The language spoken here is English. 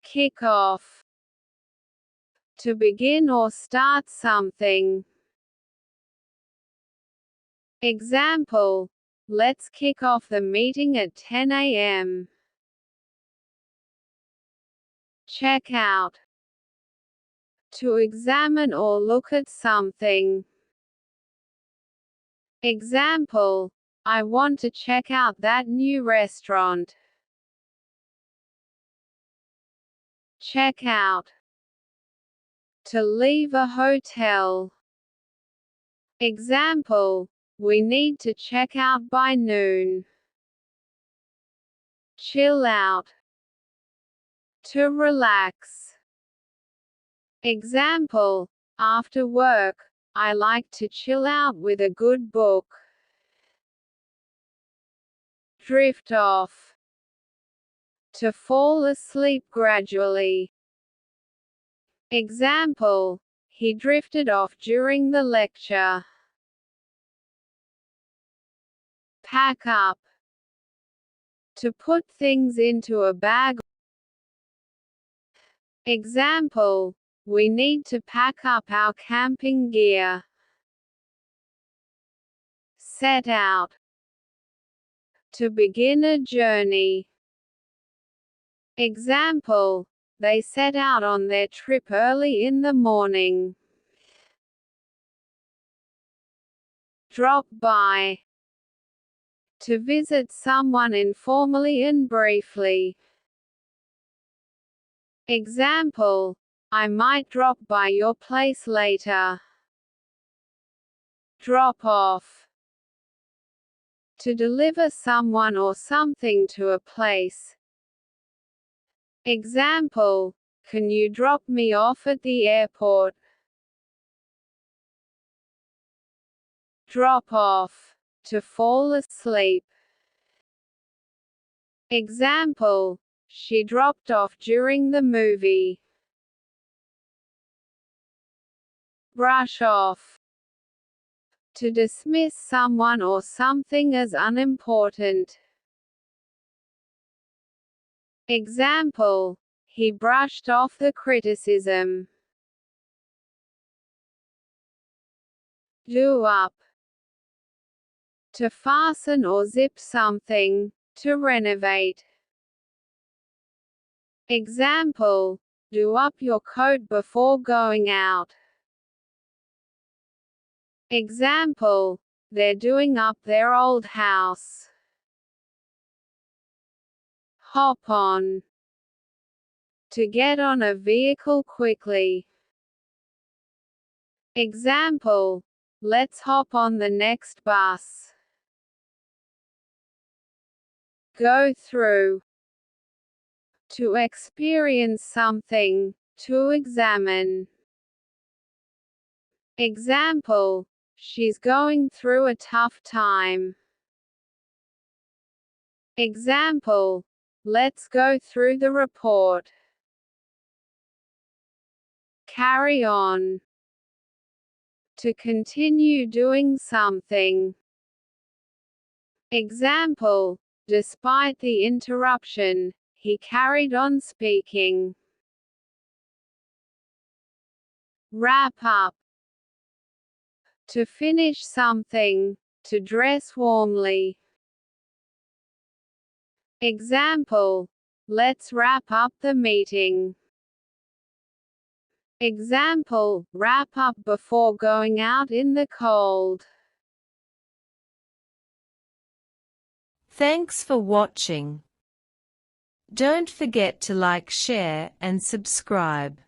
Kick off. To begin or start something. Example: let's kick off the meeting at 10 a.m. Check out. To examine or look at something. Example: I want to check out that new restaurant. Check out. To leave a hotel. Example: we need to check out by noon. Chill out. To relax. Example: after work, I like to chill out with a good book. Drift off. To fall asleep gradually. Example: he drifted off during the lecture. Pack up. To put things into a bag. Example: we need to pack up our camping gear. Set out. To begin a journey. Example: they set out on their trip early in the morning. Drop by. To visit someone informally and briefly. Example: I might drop by your place later. Drop off. To deliver someone or something to a place. Example: can you drop me off at the airport? Drop off. To fall asleep. Example: she dropped off during the movie. Brush off. To dismiss someone or something as unimportant. Example: he brushed off the criticism. Do up. To fasten or zip something. To renovate. Example: do up your coat before going out. Example: they're doing up their old house. Hop on. To get on a vehicle quickly. Example: let's hop on the next bus. Go through. To experience something. To examine. Example: she's going through a tough time. Example: let's go through the report. Carry on. To continue doing something. Example: despite the interruption, he carried on speaking. Wrap up. To finish something. To dress warmly. Example: let's wrap up the meeting. Example: wrap up before going out in the cold. Thanks for watching. Don't forget to like, share, and subscribe.